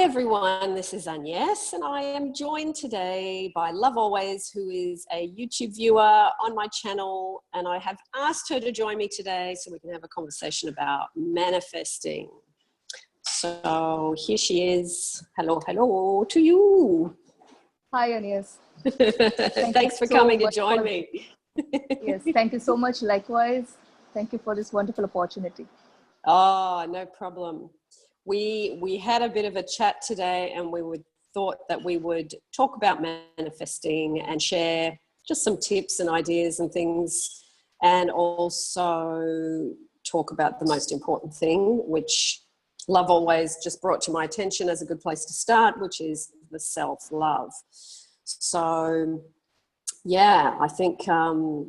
everyone, this is Agnes and I am joined today by Love Always, who is a YouTube viewer on my channel, and I have asked her to join me today so we can have a conversation about manifesting. So here she is. Hello to you. Hi Agnes. Thanks for coming to join me. Yes, thank you so much. Likewise, thank you for this wonderful opportunity. Oh, no problem. We had a bit of a chat today, and thought that we would talk about manifesting and share just some tips and ideas and things, and also talk about the most important thing, which Love Always just brought to my attention as a good place to start, which is the self-love. So yeah, I think, of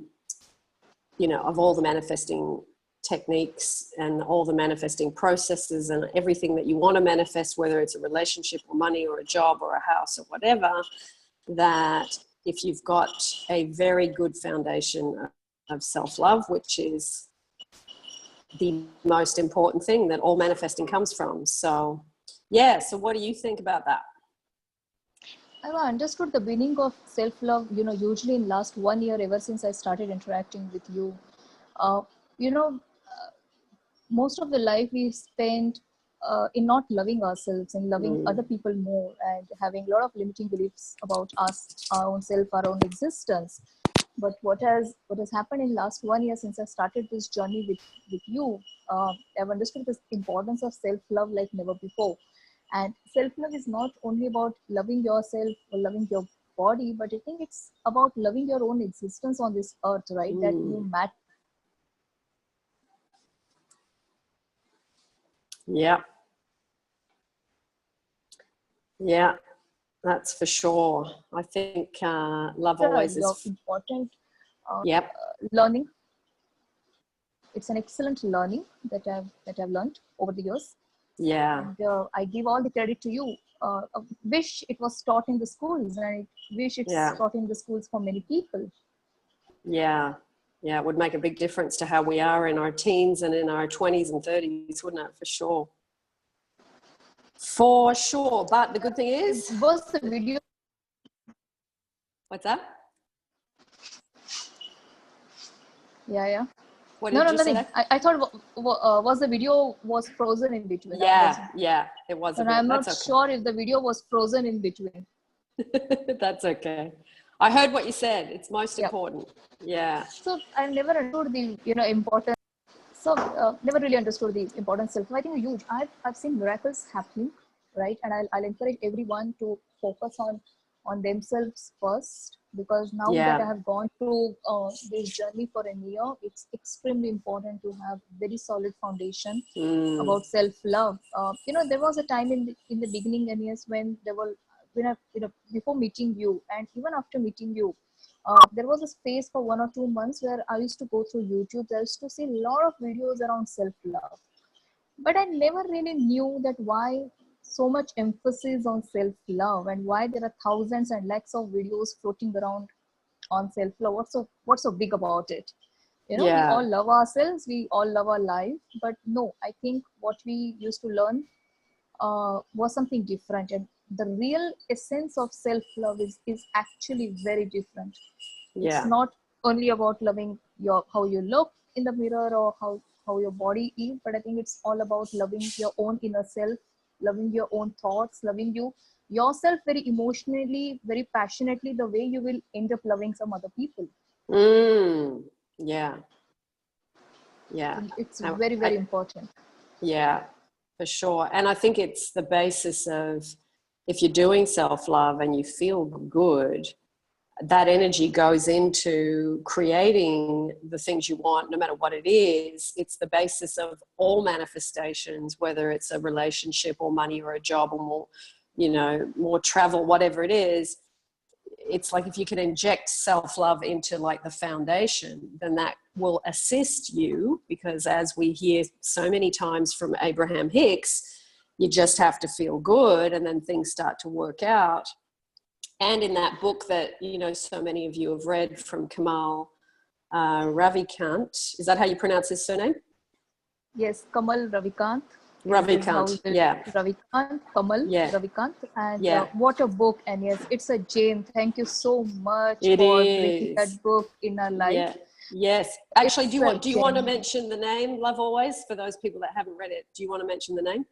all the manifesting techniques and all the manifesting processes and everything that you want to manifest, whether it's a relationship or money or a job or a house or whatever, that if you've got a very good foundation of self-love, which is the most important thing that all manifesting comes from. So yeah, so what do you think about that? I understood the meaning of self-love, usually in last 1 year, ever since I started interacting with you. Most of the life we spend in not loving ourselves and loving other people more, and having a lot of limiting beliefs about us, our own self, our own existence. But what has happened in last 1 year since I started this journey with you, I've understood the importance of self-love like never before. And self-love is not only about loving yourself or loving your body, but I think it's about loving your own existence on this earth, right? That you matter. Yeah, that's for sure. I think Love Always is important. Learning. It's an excellent learning that I've learned over the years. Yeah. And I give all the credit to you. I wish it was taught in the schools, and I wish it's taught in the schools for many people. Yeah, it would make a big difference to how we are in our teens and in our 20s and 30s, wouldn't it? For sure. For sure. But the good thing is... Was the video... What's that? Yeah. What did you say? I thought was the video was frozen in between. Yeah, it was. And I'm not sure if the video was frozen in between. That's okay. I heard what you said. It's most important. Yeah. So I never understood the importance. So never really understood the importance of self. I think huge. I've seen miracles happening, right? And I'll encourage everyone to focus on themselves first, because now that I have gone through this journey for a year, it's extremely important to have very solid foundation about self-love. There was a time in the beginning, and yes, when before meeting you, and even after meeting you, there was a space for 1 or 2 months where I used to go through YouTube. I used to see a lot of videos around self-love, but I never really knew that why so much emphasis on self-love, and why there are thousands and lakhs of videos floating around on self-love. What's so big about it? We all love ourselves, we all love our life, but no, I think what we used to learn was something different, and the real essence of self-love is actually very different. It's not only about loving how you look in the mirror or how your body is, but I think it's all about loving your own inner self, loving your own thoughts, loving yourself very emotionally, very passionately, the way you will end up loving some other people. Yeah. It's very, very important. Yeah, for sure. And I think it's the basis of, if you're doing self-love and you feel good, that energy goes into creating the things you want, no matter what it is. It's the basis of all manifestations, whether it's a relationship or money or a job or more travel, whatever it is. It's like if you can inject self-love into like the foundation, then that will assist you, because as we hear so many times from Abraham Hicks, you just have to feel good and then things start to work out. And in that book that, so many of you have read from Kamal, Ravikant, is that how you pronounce his surname? Yes, Kamal Ravikant. is how Ravikant. we will Yeah. Ravikant, Kamal, Yeah. Ravikant, and Yeah. what a book! And yes, it's a gem. Thank you so much It for bringing is. that book in our life. Yeah. Yes. Actually, It's a do you want to gem. mention the name, Love Always, for those people that haven't read it? Do you want to mention the name?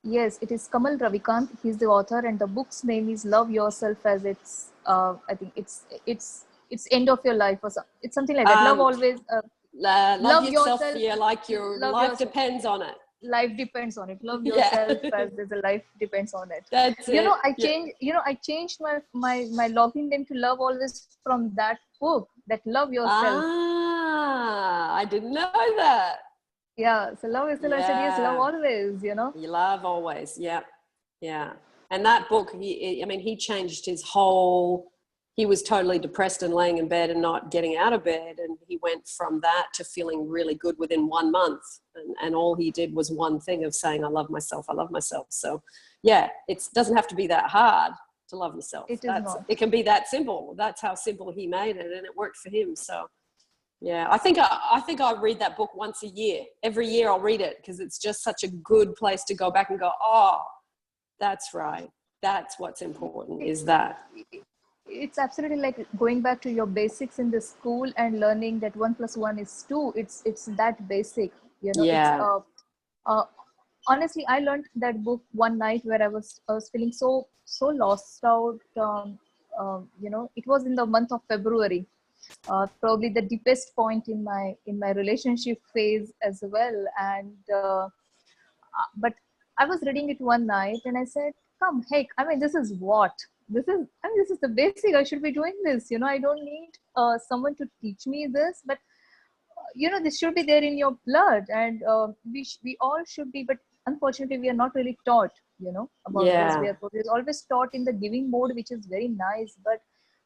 Yes, it is Kamal Ravikant. He's the author, and the book's name is "Love Yourself as It's." I think it's end of your life, or something. It's something like that. Love Um, always. love Love yourself, yourself. yeah, like your Love life yourself. depends on it. Life depends on it. Love Yeah. yourself as there's a life depends on it. That's it. Yeah. I changed my login name to Love Always from that book. That Love Yourself. Ah, I didn't know that. Yeah. So Love Yourself. I said yes. Love Yeah. always. You love always. Yeah. Yeah. And that book, I mean, he changed his whole, he was totally depressed and laying in bed and not getting out of bed. And he went from that to feeling really good within 1 month. And all he did was one thing of saying, I love myself. I love myself. So yeah, it doesn't have to be that hard to love yourself. It is not. It can be that simple. That's how simple he made it. And it worked for him. So yeah, I think I read that book once a year. Every year I'll read it because it's just such a good place to go back and go, oh, that's right. That's what's important, is that. It's absolutely like going back to your basics in the school and learning that 1+1 is 2. It's that basic, you know. It's Yeah. uh honestly, I learned that book one night where I was feeling so lost out. You know, it was in the month of February, probably the deepest point in my relationship phase as well. And but I was reading it one night and I said, come, heck, I mean, this is what? This is the basic. I should be doing this. You know, I don't need someone to teach me this, but you know, this should be there in your blood, and we all should be. But unfortunately, we are not really taught, you know, about this. Yeah. We're always taught in the giving mode, which is very nice, but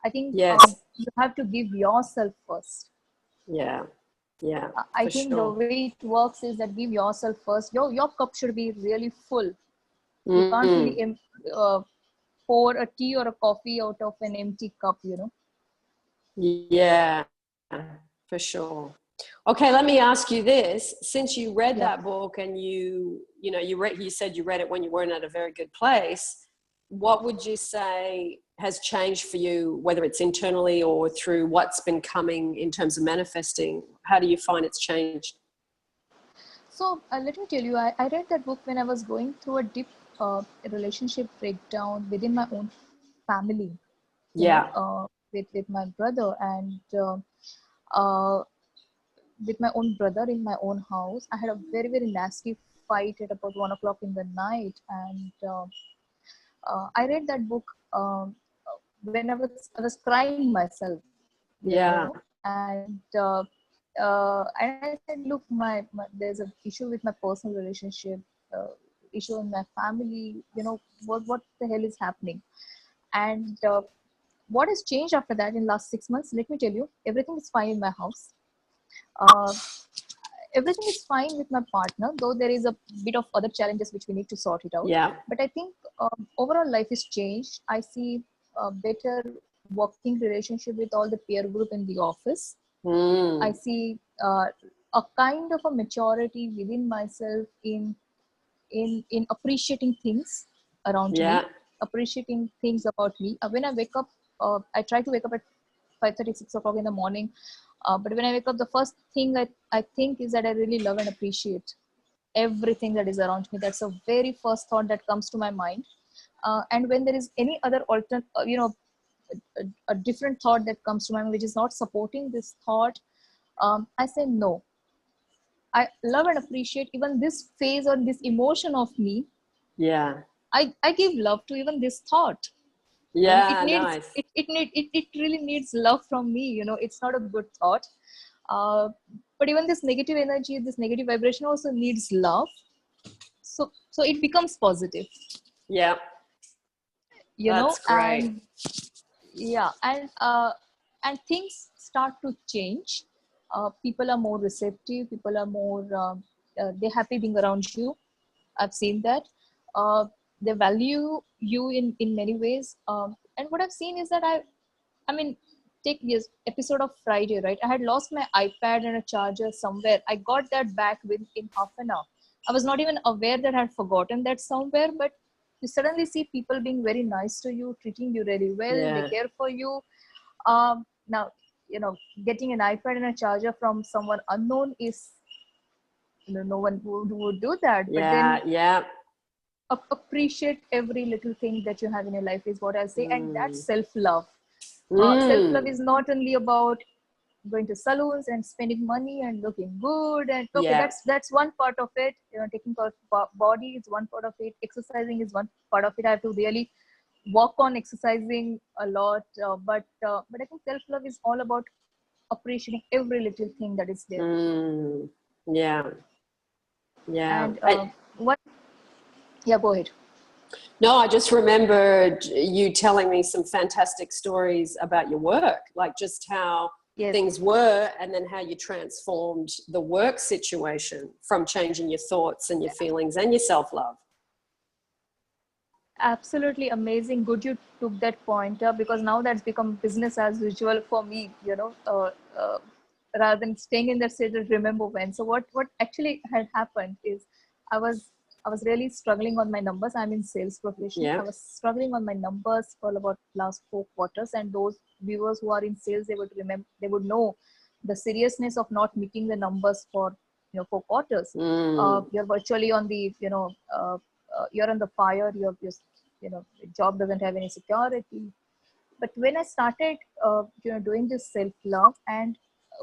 I think Yes. you have to give yourself first. Yeah. Yeah. I For think the sure. way it works is that give yourself first. Your cup should be really full. You can't Mm. really uh, pour a tea or a coffee out of an empty cup, you know. Yeah. For sure. Okay, let me ask you this. Since you read Yeah. that book and you said you read it when you weren't at a very good place, what would you say has changed for you, whether it's internally or through what's been coming in terms of manifesting? How do you find it's changed? So let me tell you, I read that book when I was going through a deep relationship breakdown within my own family, you know, Yeah. with my brother, and uh, with my own brother in my own house. I had a very, very nasty fight at about 1 o'clock in the night. And I read that book when I was crying myself, you know, Yeah. and I said, look, there's an issue with my personal relationship, uh, issue in my family. You know, what the hell is happening? And what has changed after that in last 6 months? Let me tell you, everything is fine in my house. Uh, Everything is fine with my partner, though there is a bit of other challenges which we need to sort it out. Yeah. But I think overall life is changed. I see a better working relationship with all the peer group in the office. I Mm. see a kind of a maturity within myself in appreciating things around me, Yeah. appreciating things about me. When I wake up, I try to wake up at 5:30, 6 o'clock in the morning. But when I wake up, the first thing I think is that I really love and appreciate everything that is around me. That's the very first thought that comes to my mind. And when there is any other a different thought that comes to my mind, which is not supporting this thought, I say no. I love and appreciate even this phase or this emotion of me. Yeah. I give love to even this thought. You know, it Yeah. needs Nice. it really needs love from me. You know, it's not a good thought. Uh, but even this negative energy, this negative vibration also needs love. So it becomes positive. Yeah. You know, That's great. and yeah, and things start to change. People are more receptive. People are more they're happy being around you. I've seen that. They value you in many ways. And what I've seen is that I mean, take this episode of Friday, right? I had lost my iPad and a charger somewhere. I got that back within half an hour. I was not even aware that I had forgotten that somewhere, but you suddenly see people being very nice to you, treating you really well. They Yeah. care for you. Now, getting an iPad and a charger from someone unknown is, no one would do that. But then Yeah. Yeah. appreciate every little thing that you have in your life is what I say. And that's Mm. self-love. Self-love Mm. is not only about going to salons and spending money and looking good, and okay, Yeah. that's one part of it. Taking care of body is one part of it. Exercising is one part of it. I have to really work on exercising a lot, but I think self-love is all about appreciating every little thing that is there. Mm. Yeah. Yeah. And what yeah, go ahead. No, I just remembered you telling me some fantastic stories about your work, like just how Yes, things were and then how you transformed the work situation from changing your thoughts and your feelings and your self-love. absolutely amazing. Good you took that point up, because now that's become business as usual for me, rather than staying in that state of remember when. So what actually had happened is I was I was really struggling on my numbers. I'm in sales profession. I Yeah. was struggling on my numbers for about last 4 quarters, and those viewers who are in sales, they would know the seriousness of not meeting the numbers for 4 quarters. Mm. You're virtually on the you're on the fire. Your job doesn't have any security. But when I started doing this self love, and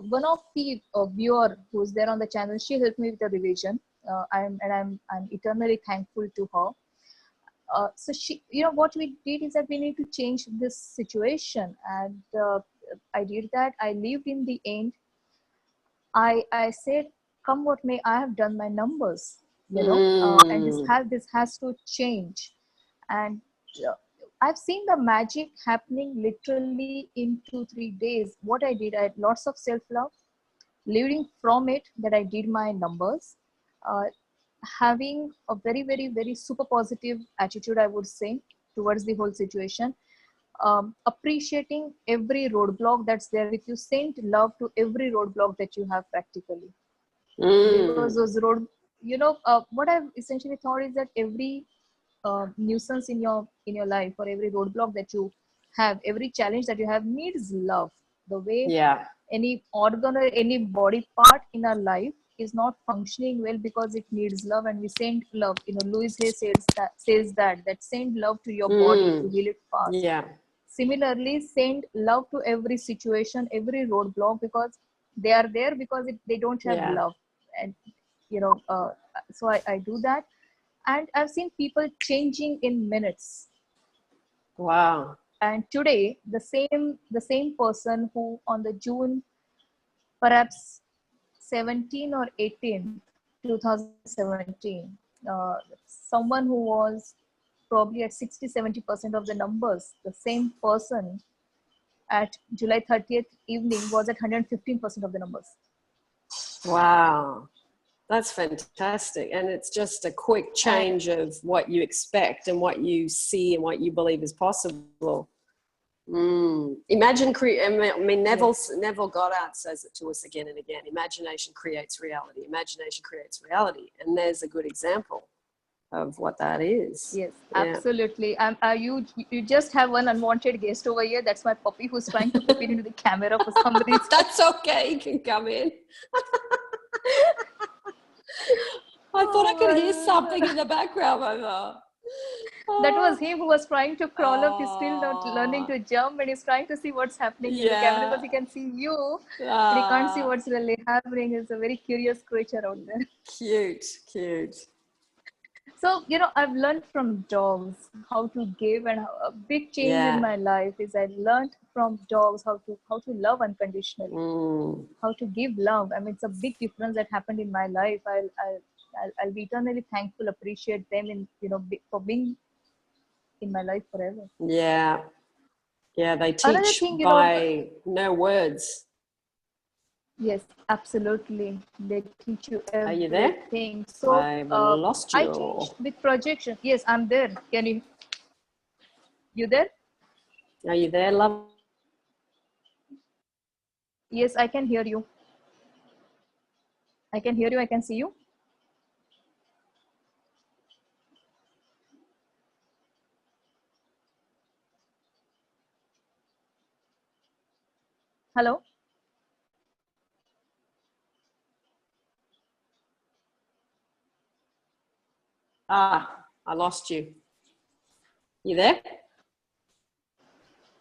one of the viewer who's there on the channel, she helped me with the revision. I'm eternally thankful to her. So she, what we did is that we need to change this situation, and I did that. I lived in the end. I said, come what may, I have done my numbers, and this Mm. has to change. And uh, I've seen the magic happening literally in 2-3 days. What I did, I had lots of self love. Leading from it, that I did my numbers, uh, having a very, very, very super positive attitude, I would say, towards the whole situation. Appreciating every roadblock that's there with you. Send love to every roadblock that you have practically, because Mm. those what I've essentially thought is that every nuisance in your life, or every roadblock that you have, every challenge that you have, needs love. The way Yeah. any organ or any body part in our life is not functioning well because it needs love, and we send love. Louis Hay says that send love to your body to Mm. heal it fast. Yeah. Similarly, send love to every situation, every roadblock, because they are there because they don't have Yeah. love. And you know uh, so I do that, and I've seen people changing in minutes. Wow. And today, the same person who on the June perhaps 17 or 18, 2017, someone who was probably at 60-70% of the numbers, the same person at July 30th evening was at 115% of the numbers. Wow. That's fantastic. And it's just a quick And change of what you expect and what you see and what you believe is possible. Mm. I mean, yes, Neville Goddard says it to us again and again. Imagination creates reality. Imagination creates reality. And there's a good example of what that is. yes, Yeah. absolutely. You just have one unwanted guest over here. That's my puppy who's trying to peep into the camera for some reason. That's okay. You can come in. I thought I could hear something in Oh, the background, Mama. that was Oh, him who was trying to crawl up. He's still not learning oh, to jump, and he's trying to see what's happening in the camera, because yeah. he can see you, but he can't see Ah, what's really happening. It's a very curious creature out there. cute, cute. So, I've learned from dogs how to give, and a big change in Yeah. my life is I learned from dogs how to love unconditionally, Mm. how to give love. I mean, it's a big difference that happened in my life. I'll be eternally thankful, appreciate them for being in my life forever. Yeah. Yeah. They Another teach thing, by no words. yes, absolutely. They teach you Are you there? everything. So I've lost I you. teach with projection. Yes, I'm there. Can you there? Are you there, love? Yes, I can hear you. I can hear you. I can see you. Hello? I lost you. You there?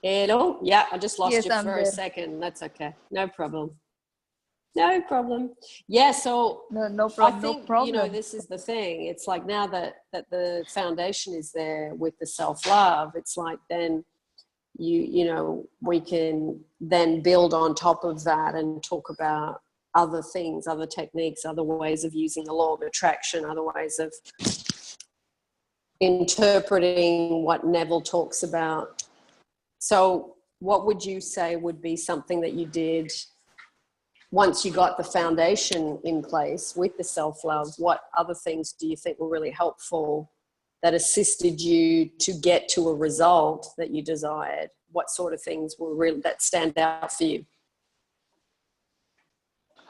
Hello? Yeah, I just lost Yes, you I'm for a there. second. That's okay. No problem. No problem. Yeah, so No, no I problem. No think, you know, problem. this is the thing. It's like now that the foundation is there with the self-love, it's like then you know, we can then build on top of that and talk about other things, other techniques, other ways of using the law of attraction, other ways of interpreting what Neville talks about. So what would you say would be something that you did once you got the foundation in place with the self-love? What other things do you think were really helpful that assisted you to get to a result that you desired? What sort of things were really that stand out for you?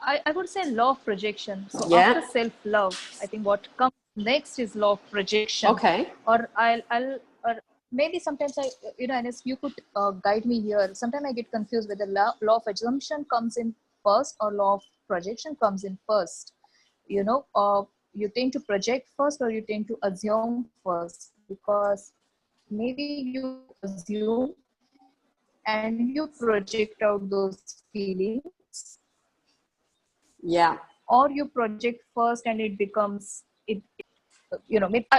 I would say law of projection. So Yeah. after self-love, I think what comes next is law of projection. Okay. Or or maybe sometimes Agnes, you could guide me here. Sometimes I get confused whether law of assumption comes in first or law of projection comes in first. You tend to project first or you tend to assume first, because maybe you assume and you project out those feelings, Yeah. or you project first and it becomes it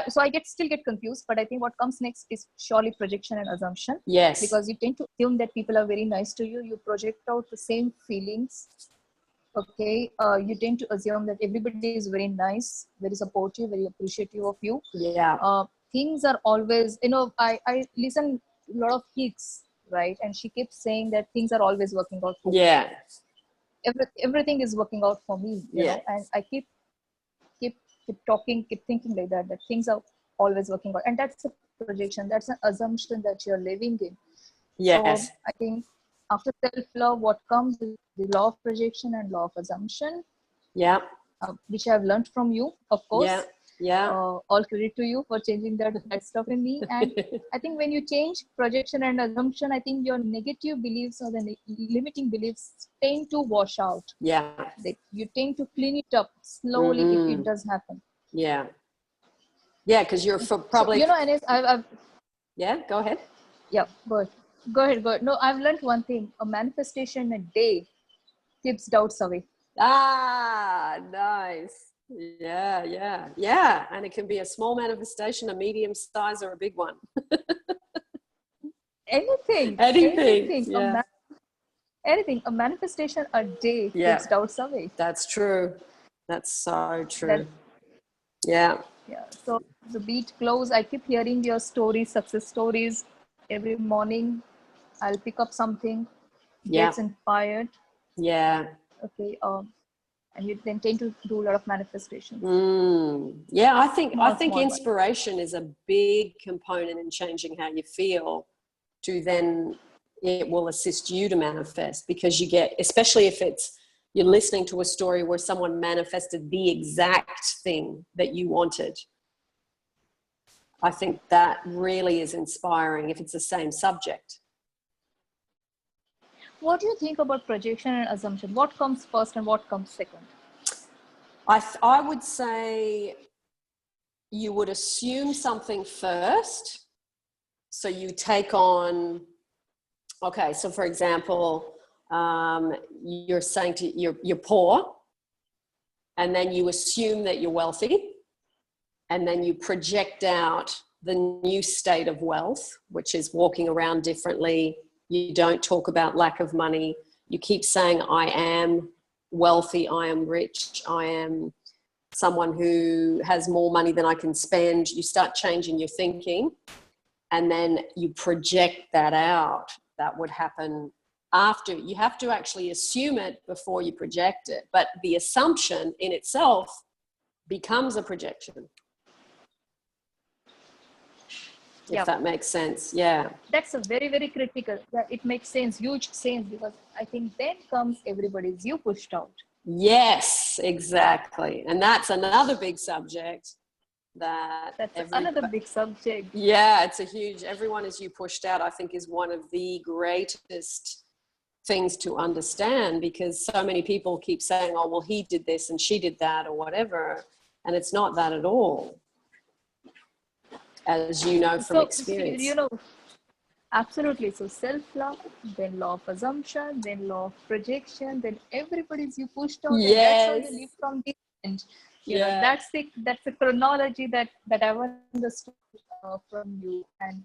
so I still get confused, but I think what comes next is surely projection and assumption, Yes. because you tend to assume that people are very nice to you. You project out the same feelings. Okay. You tend to assume that everybody is very nice, very supportive, very appreciative of you. Yeah. Things are always, I listen a lot of Hicks, right, and she keeps saying that things are always working out for me. Yeah. Everything is working out for me, Yeah. and I keep talking, keep thinking like that things are always working out, and that's a projection, that's an assumption that you're living in. So Yes. I think after self-love, what comes is the law of projection and law of assumption, Yeah. which I've learned from you, of Yeah. course. Yeah. All credit to you for changing that stuff in me. And I think when you change projection and assumption, I think your negative beliefs or the limiting beliefs tend to wash out. Yeah. You tend to clean it up slowly. It does happen. Yeah. Yeah, because you're So, probably Anis, I've yeah, go ahead. yeah, go ahead. No, I've learned one thing: a manifestation a day keeps doubts away. Nice. Yeah, yeah, yeah. And it can be a small manifestation, a medium size, or a big one. Anything, Anything. anything, Yeah. anything. A manifestation a day Yeah. keeps doubts away. That's true. That's so true. That Yeah. Yeah. So the beat close. I keep hearing your stories, success stories, every morning. I'll pick up something, Yeah. gets inspired. Yeah. Okay. And you then tend to do a lot of manifestations. Yeah, I think Small one. inspiration is a big component in changing how you feel, to then it will assist you to manifest, because you get, especially if you're listening to a story where someone manifested the exact thing that you wanted. I think that really is inspiring if it's the same subject. What do you think about projection and assumption? What comes first and what comes second? I would say you would assume something first. So you take on, okay, so for example, you're saying you're poor, and then you assume that you're wealthy, and then you project out the new state of wealth, which is walking around differently. You don't talk about lack of money. You keep saying, I am wealthy, I am rich, I am someone who has more money than I can spend. You start changing your thinking, and then you project that out. That would happen after. You have to actually assume it before you project it. But the assumption in itself becomes a projection. If that makes sense. Yeah. That's a very, very critical. Yeah, it makes sense, huge sense, because I think then comes everybody's you pushed out. Yes, exactly. And that's another big subject. That's another big subject. Yeah, it's a huge, everyone is you pushed out, I think, is one of the greatest things to understand, because so many people keep saying, oh, well, he did this and she did that or whatever. And it's not that at all, as you know from experience. Absolutely. So self-love, then law of assumption, then law of projection, then everybody's you pushed out, and that's how you live from the end. That's the chronology that I've understood from you, and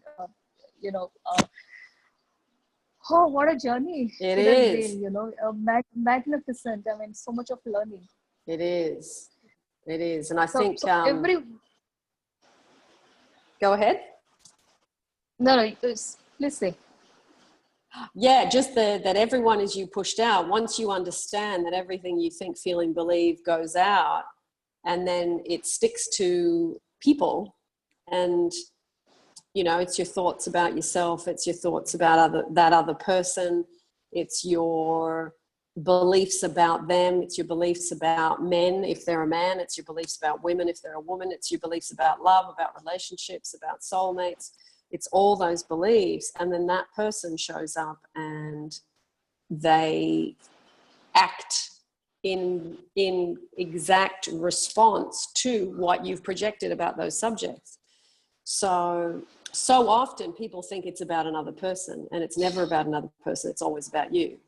oh, what a journey! It is. Magnificent. I mean, so much of learning. It is. It is, and I think. Go ahead. No, please say. Yeah, just that everyone is you pushed out. Once you understand that everything you think, feel, and believe goes out, and then it sticks to people, and it's your thoughts about yourself, it's your thoughts about that other person, it's your beliefs about them, it's your beliefs about men if they're a man, it's your beliefs about women if they're a woman, it's your beliefs about love, about relationships, about soulmates. It's all those beliefs, and then that person shows up and they act in exact response to what you've projected about those subjects. So often people think it's about another person, and it's never about another person. It's always about you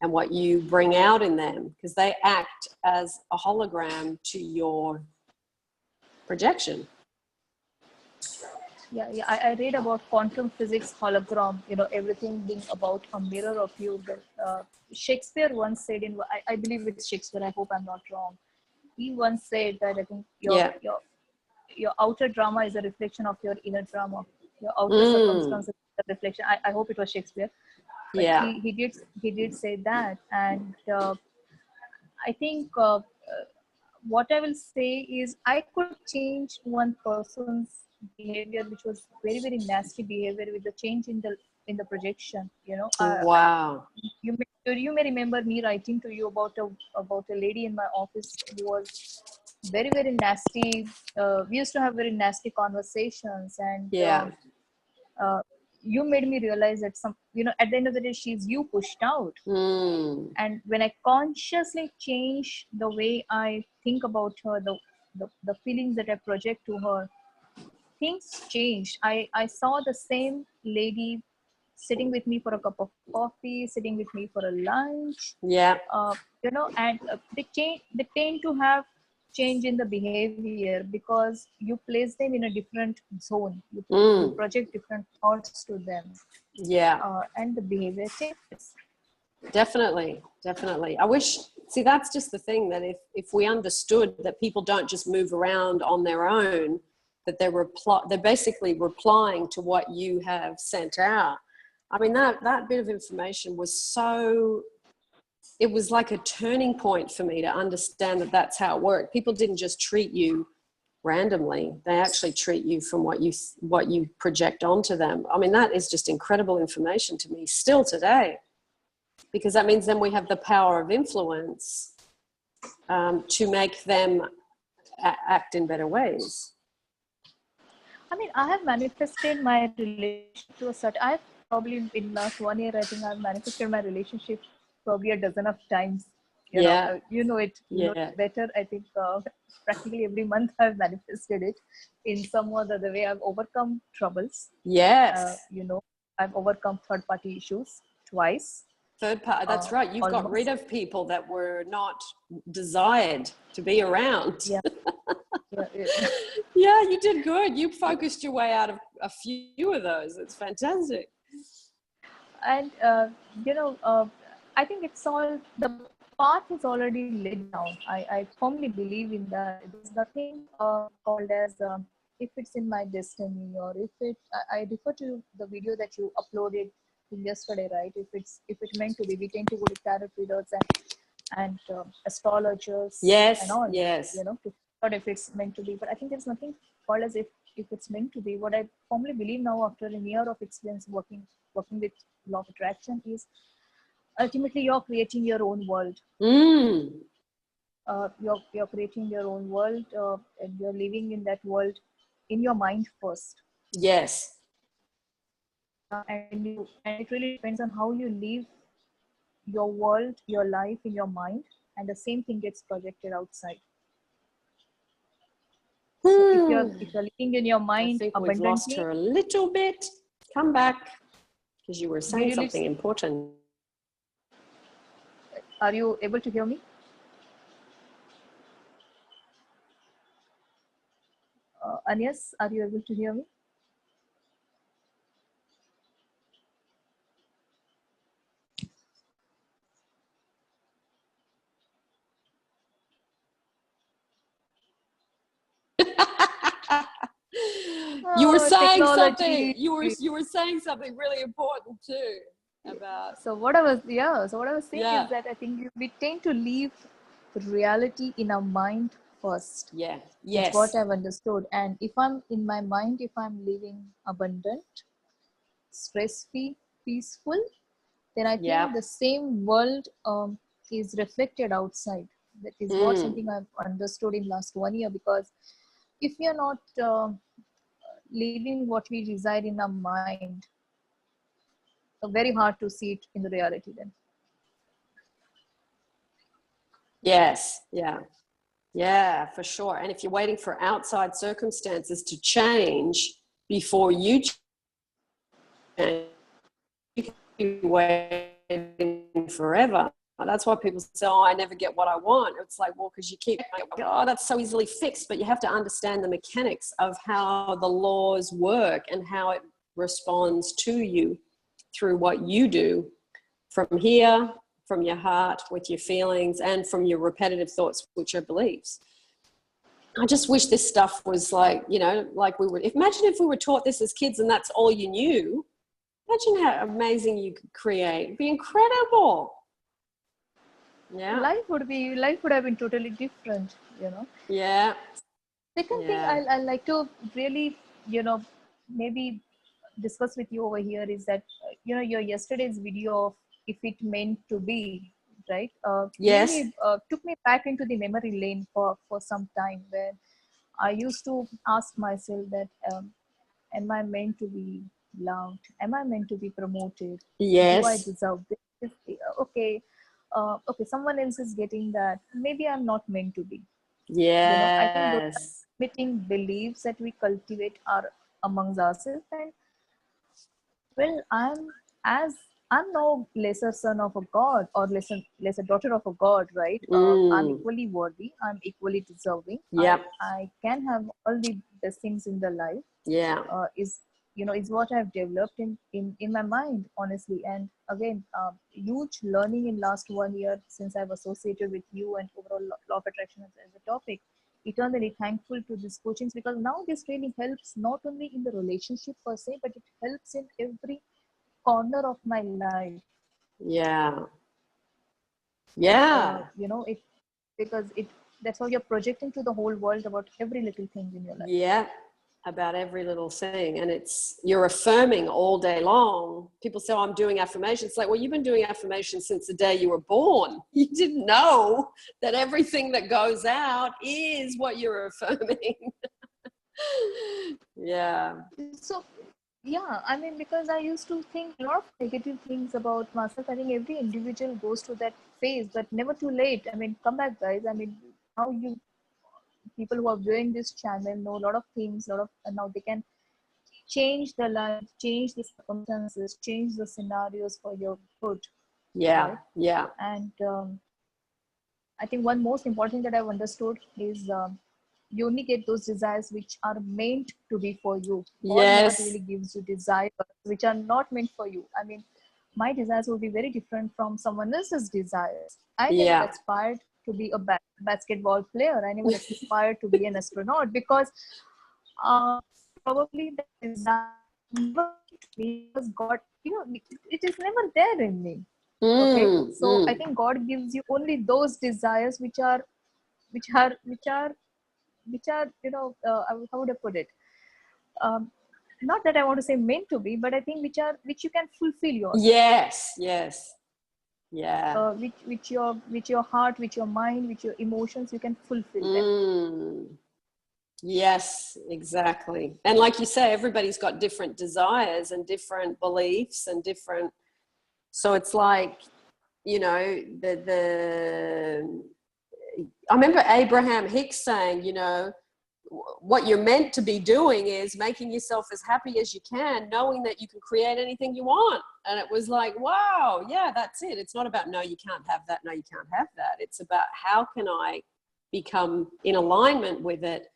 and what you bring out in them, because they act as a hologram to your projection. Yeah. I read about quantum physics hologram, everything being about a mirror of you. But Shakespeare once said, I believe it's Shakespeare, I hope I'm not wrong. He once said that I think your outer drama is a reflection of your inner drama. Your outer circumstances is a reflection. I hope it was Shakespeare. But he did say that. And I think what I will say is I could change one person's behavior, which was very, very nasty behavior, with the change in the projection. Wow. You may remember me writing to you about a lady in my office who was very, very nasty. We used to have very nasty conversations, and you made me realize that at the end of the day, she's you pushed out. And when I consciously change the way I think about her, the feelings that I project to her, things changed. I saw the same lady sitting with me for a cup of coffee, sitting with me for a lunch. And they tend to have change in the behavior because you place them in a different zone. You project different thoughts to them. And the behavior changes. Definitely. I wish, that's just the thing, that if we understood that people don't just move around on their own, that they're basically replying to what you have sent out. I mean, that bit of information was it was like a turning point for me to understand that that's how it worked. People didn't just treat you randomly. They actually treat you from what you project onto them. I mean, that is just incredible information to me still today, because that means then we have the power of influence to make them act in better ways. I mean, I have manifested my relationship to a certain. I've probably in last 1 year, I think I've manifested my relationship probably a dozen of times. You know it better. I think practically every month I've manifested it in some or the other way. I've overcome troubles. Yes. I've overcome third-party issues twice. Third party, that's right. You've got rid of people that were not desired to be around. Yeah, you did good. You focused your way out of a few of those. It's fantastic. And I think it's all, the path is already laid down. I firmly believe in that. There's nothing called as if it's in my destiny, or I refer to the video that you uploaded yesterday, right? If it's meant to be, we tend to go to tarot readers and astrologers. Yes. And all. Yes. To figure out if it's meant to be. But I think there's nothing called as if it's meant to be. What I firmly believe now, after a year of experience working with law of attraction, is ultimately you're creating your own world. You're creating your own world, and you're living in that world in your mind first. Yes. And it really depends on how you live your world, your life in your mind, and the same thing gets projected outside. So if you're living in your I mind think we've lost abundantly, her a little bit. Come back, because you were saying you live, something important. are you able to hear me? Agnes, are you able to hear me? You were Oh, saying something. technology. You were saying something really important too about So what I was, yeah, so what I was saying yeah, is that I think we tend to leave reality in our mind first. yeah, Is what yes, I've understood. And if I'm in my mind, if I'm living abundant, stress-free, peaceful, then I yeah, think the same world is reflected outside. That is what mm, something I've understood in last 1 year. Because if we are not living what we reside in our mind, very hard to see it in the reality then. yes, yeah, yeah, for sure. And if you're waiting for outside circumstances to change before you change, you can be waiting forever. That's why people say, oh, I never get what I want. It's like, well, because you keep, oh, that's so easily fixed. But you have to understand the mechanics of how the laws work and how it responds to you through what you do from here, from your heart, with your feelings, and from your repetitive thoughts, which are beliefs. I just wish this stuff was like, you know, like we would, imagine if we were taught this as kids and that's all you knew. Imagine how amazing you could create. It'd be incredible. Yeah. Life would have been totally different, you know. Yeah. Second thing Yeah. I like to really, you know, maybe discuss with you over here is that, you know, your yesterday's video of if it meant to be, right? Yes. Really took me back into the memory lane for some time, where I used to ask myself that, am I meant to be loved? Am I meant to be promoted? Do I Yes. deserve this? Okay, okay, someone else is getting that. Maybe I'm not meant to be. You know, I think those are Yes. limiting beliefs that we cultivate are amongst ourselves. And well, as I'm no lesser son of a god or lesser daughter of a god, right? I'm Mm. equally worthy. I'm equally deserving. Yep. I can have all the best things in the life. Yeah. Is, you know, is what I've developed in my mind, honestly. And again, huge learning in last 1 year since I've associated with you and overall law of attraction as a topic. Eternally thankful to these coachings, because now this really helps not only in the relationship per se, but it helps in every corner of my life. Yeah. Yeah. You know, it, because it, that's how you're projecting to the whole world about every little thing in your life. Yeah. About every little thing. And it's, you're affirming all day long. People say, oh, I'm doing affirmations. It's like, well, you've been doing affirmations since the day you were born. You didn't know that everything that goes out is what you're affirming. Yeah. So yeah, I mean, because I used to think a lot of negative things about myself. I think every individual goes to that phase, but never too late. I mean, come back, guys. I mean, now you people who are viewing this channel know a lot of things, a lot of, and now they can change the life, change the circumstances, change the scenarios for your good, Yeah. right? Yeah. And I think one most important thing that I've understood is, you only get those desires which are meant to be for you. God never Yes. really gives you desires which are not meant for you. I mean, my desires will be very different from someone else's desires. I never Yeah. aspired to be a basketball player. I never aspired to be an astronaut, because uh, probably the desire never came to me, because God, you know, it is never there in me. Okay, Mm, so I mm. think God gives you only those desires which are which are which are which are, you know, how would I put it, um, not that I want to say meant to be, but I think which you can fulfill yourself, Yes. Yes. Yeah. which your heart, which your mind, which your emotions, you can fulfill them. Mm. Yes, exactly. And like you say, everybody's got different desires and different beliefs and different. So it's like, you know, I remember Abraham Hicks saying, you know, what you're meant to be doing is making yourself as happy as you can, knowing that you can create anything you want. And it was like, wow, yeah, that's it. It's not about, no, you can't have that. No, you can't have that. It's about how can I become in alignment with it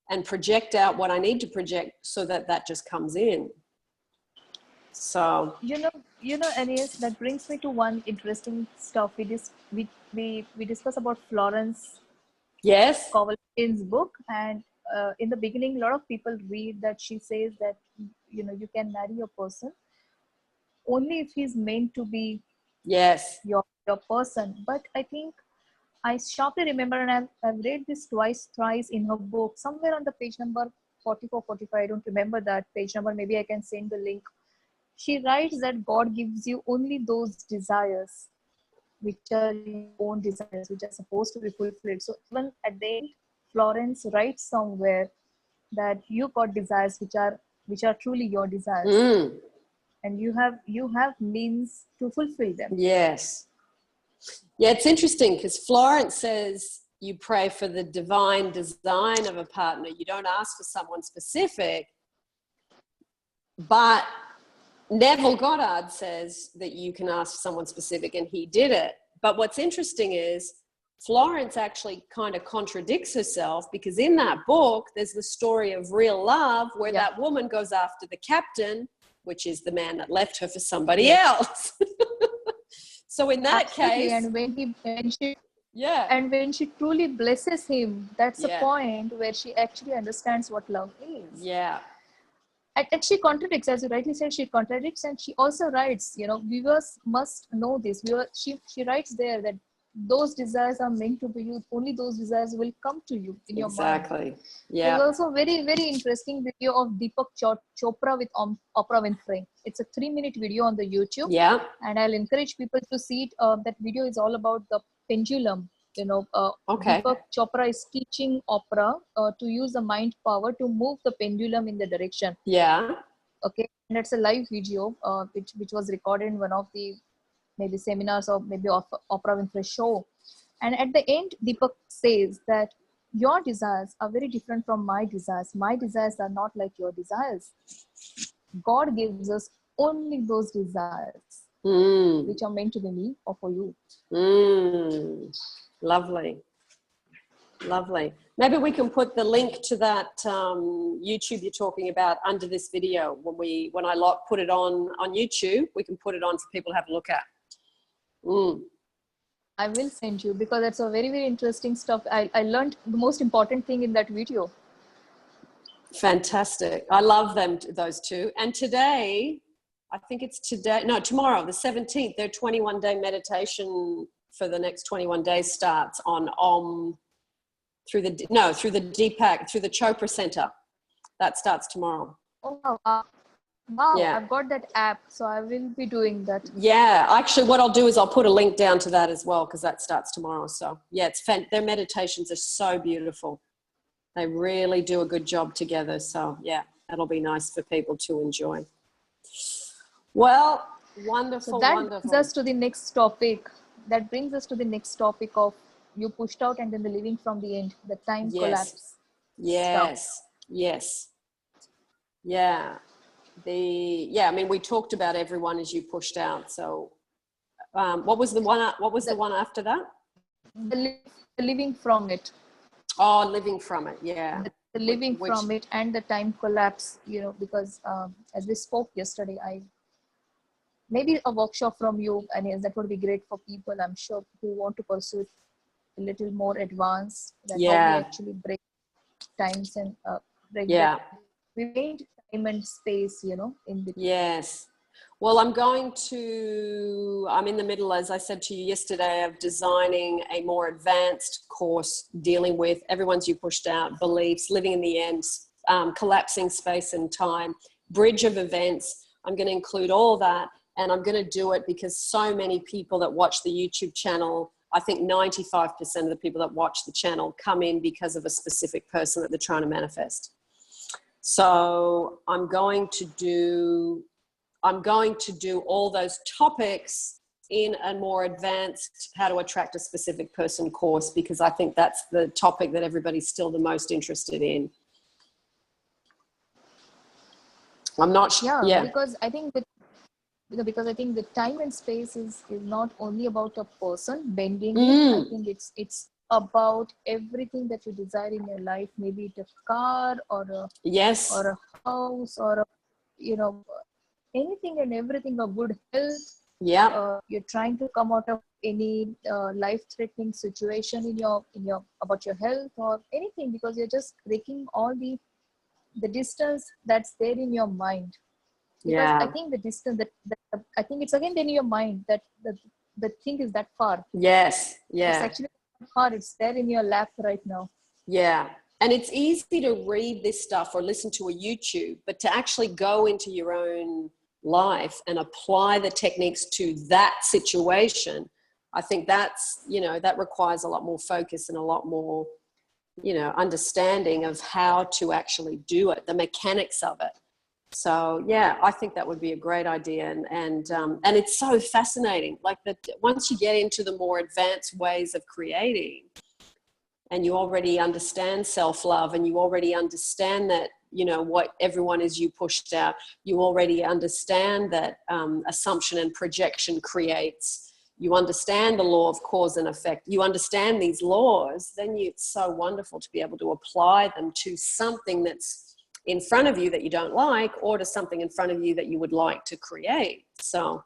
and project out what I need to project so that that just comes in. So, Agnes, that brings me to one interesting stuff. We discuss about Florence yes. Covalkin's book, and in the beginning, a lot of people read that she says that, you know, you can marry a person only if he's meant to be Yes. your person. But I think I sharply remember, and I've read this twice, thrice in her book, somewhere on the page number 44, 45. I don't remember that page number. Maybe I can send the link. She writes that God gives you only those desires which are your own desires, which are supposed to be fulfilled. So even at the end, Florence writes somewhere that you got desires which are truly your desires, and you have means to fulfill them. Yes. Yeah, it's interesting because Florence says you pray for the divine design of a partner. You don't ask for someone specific, but Neville Goddard says that you can ask for someone specific, and he did it. But what's interesting is Florence actually kind of contradicts herself, because in that book, there's the story of real love where that woman goes after the captain, which is the man that left her for somebody else. So in that case, and when she truly blesses him, that's the point where she actually understands what love is. Yeah. And she contradicts, as you rightly said, she contradicts, and she also writes, you know, viewers must know this. She writes there that those desires are meant to be you. Only those desires will come to you in your mind. Exactly. Yeah. There's also a very, very interesting video of Deepak Chopra with Oprah Winfrey. It's a 3-minute video on the YouTube. Yeah. And I'll encourage people to see it. That video is all about the pendulum. You know, okay. Deepak Chopra is teaching Oprah to use the mind power to move the pendulum in the direction. Yeah. Okay. And it's a live video which was recorded in one of the maybe seminars or maybe Oprah Winfrey show. And at the end, Deepak says that your desires are very different from my desires. My desires are not like your desires. God gives us only those desires which are meant to be me or for you. Lovely. Lovely. Maybe we can put the link to that YouTube you're talking about under this video. When I put it on YouTube, we can put it on for people to have a look at. I will send you, because that's a very, very interesting stuff. I learned the most important thing in that video. Fantastic. I love them, those two. And today, I think it's tomorrow, the 17th, their 21-day meditation for the next 21 days starts on through the Deepak, through the Chopra Center. That starts tomorrow. Oh, wow. Yeah. I've got that app, so I will be doing that. Yeah, actually what I'll do is I'll put a link down to that as well, because that starts tomorrow. So yeah, their meditations are so beautiful. They really do a good job together. So yeah, that'll be nice for people to enjoy. Well, wonderful, so that wonderful. Brings us to the next topic. That brings us to the next topic of you pushed out and then the living from the end, the time collapse. Yes. Stuff. Yes. Yeah. I mean, we talked about everyone as you pushed out. So what was the one after that? The living from it. Oh, living from it. Yeah. The living from it and the time collapse, you know, because as we spoke yesterday, maybe a workshop from you, and that would be great for people, I'm sure, who want to pursue it a little more advanced, that how we actually break times and break we made time and space, you know, in between. Yes. Well, I'm in the middle, as I said to you yesterday, of designing a more advanced course dealing with everyone's you pushed out, beliefs, living in the end, collapsing space and time, bridge of events. I'm going to include all that, and I'm going to do it because so many people that watch the YouTube channel, I think 95% of the people that watch the channel come in because of a specific person that they're trying to manifest. So I'm going to do all those topics in a more advanced how to attract a specific person course, because I think that's the topic that everybody's still the most interested in. I'm not sure. Yeah, because I think the time and space is not only about a person bending it. I think it's about everything that you desire in your life, maybe it's a car or a house or anything and everything, a good health. You're trying to come out of any life-threatening situation in your about your health or anything, because you're just breaking all the distance that's there in your mind. Because I think the distance that I think it's again in your mind that the thing is that far. It's actually far. It's there in your lap right now. And it's easy to read this stuff or listen to a YouTube, but to actually go into your own life and apply the techniques to that situation, I think that's, that requires a lot more focus and a lot more, understanding of how to actually do it, the mechanics of it. So I think that would be a great idea, and it's so fascinating. Like once you get into the more advanced ways of creating, and you already understand self-love, and you already understand that what everyone is you pushed out. You already understand that assumption and projection creates. You understand the law of cause and effect. You understand these laws. Then it's so wonderful to be able to apply them to something that's in front of you that you don't like, or to something in front of you that you would like to create. So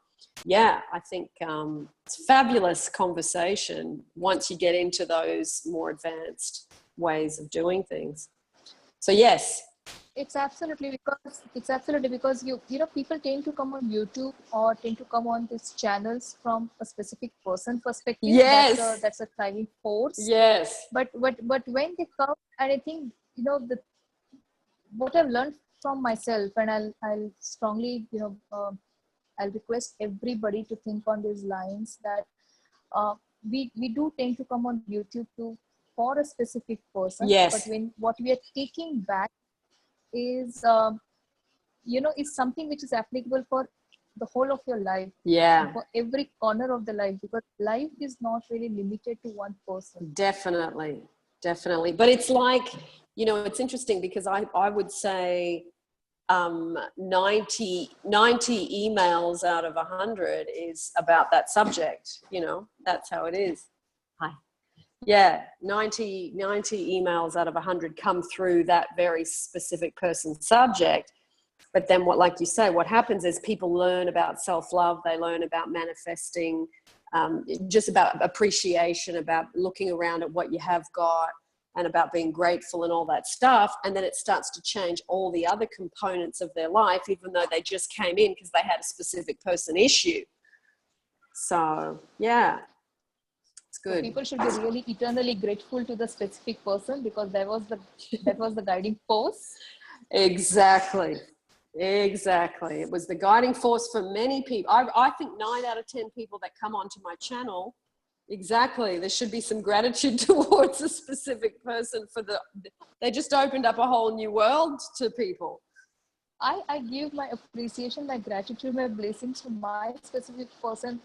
I think it's a fabulous conversation once you get into those more advanced ways of doing things. So yes. It's absolutely because people tend to come on YouTube or tend to come on these channels from a specific person perspective. That's a driving force. But when they come, and I think what I've learned from myself, and I'll strongly I'll request everybody to think on these lines, that we do tend to come on YouTube for a specific person. But what we are taking back is is something which is applicable for the whole of your life, for every corner of the life, because life is not really limited to one person. Definitely But it's like, it's interesting, because I would say 90 emails out of 100 is about that subject. That's how it is. Hi. 90 emails out of 100 come through that very specific person's subject. But then like you say, what happens is people learn about self-love, they learn about manifesting, just about appreciation, about looking around at what you have got, and about being grateful and all that stuff. And then it starts to change all the other components of their life, even though they just came in because they had a specific person issue. So it's good. So people should be really eternally grateful to the specific person, because that was the guiding force. Exactly. It was the guiding force for many people. I think 9 out of 10 people that come onto my channel, there should be some gratitude towards a specific person they just opened up a whole new world to people. I give my appreciation, my gratitude, my blessings to my specific person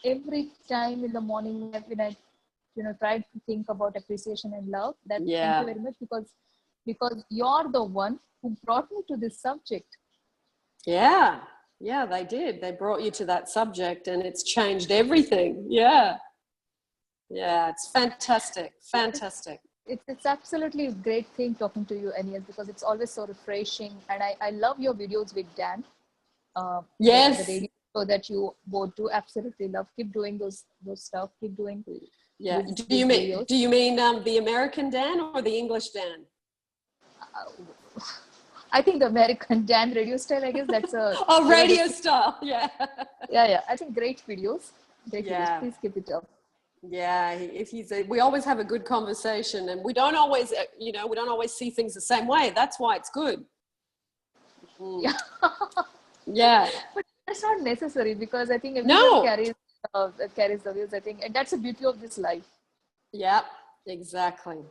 every time in the morning when I try to think about appreciation and love. Thank you very much, because you're the one who brought me to this subject. They did. They brought you to that subject, and it's changed everything. It's fantastic. It's absolutely a great thing talking to you, Agnes, because it's always so refreshing. And I love your videos with Dan. The radio show that you both do. Absolutely love. Keep doing those stuff. Keep doing. Do you mean the American Dan or the English Dan? I think the American Dan radio style, I guess that's a... radio style, I think great videos. Videos. Please keep it up. We always have a good conversation, and we don't always, see things the same way. That's why it's good. But that's not necessary, because I think everyone carries the views, I think, and that's the beauty of this life. Exactly.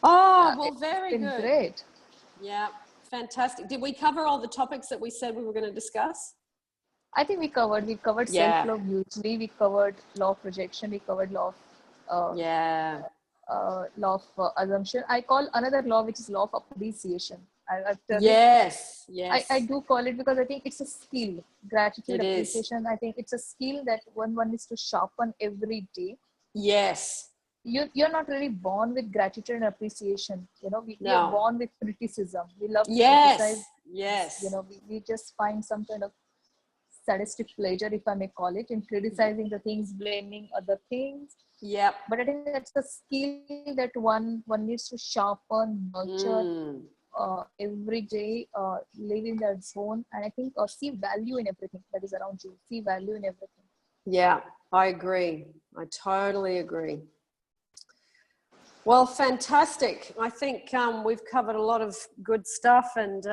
Oh, well, very good. Great. Fantastic. Did we cover all the topics that we said we were going to discuss? I think we covered Yeah. self-love hugely. We covered law of projection. We covered uh, Yeah. law of assumption. I call another law, which is law of appreciation. I've termed it. Yes. I Yes. do call it because I think it's a skill. Gratitude, It is. appreciation. I think it's a skill that one needs to sharpen every day. Yes. You're not really born with gratitude and appreciation. You know, we are No. born with criticism. We love to criticize. Yes. You Yes. know, we just find some kind of sadistic pleasure, if I may call it, in criticizing the things, blaming other things. Yep. But I think that's a skill that one needs to sharpen, nurture Mm. every day, live in that zone, and I think see value in everything that is around you. See value in everything. Yeah, I agree. I totally agree. Well, fantastic. I think we've covered a lot of good stuff, and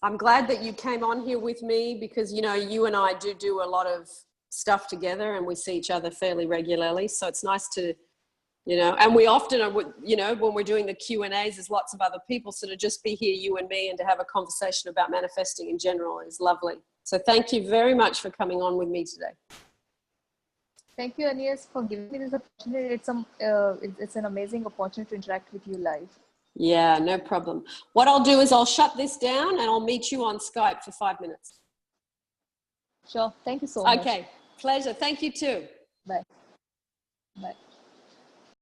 I'm glad that you came on here with me because, you know, you and I do a lot of stuff together and we see each other fairly regularly. So it's nice to, you know, and we often are, you know, when we're doing the Q&As, there's lots of other people. So to just be here, you and me, and to have a conversation about manifesting in general is lovely. So thank you very much for coming on with me today. Thank you, Agnes, for giving me this opportunity. It's an amazing opportunity to interact with you live. Yeah, no problem. What I'll do is I'll shut this down and I'll meet you on Skype for 5 minutes. Sure. Thank you so much. Okay. Pleasure. Thank you too. Bye. Bye.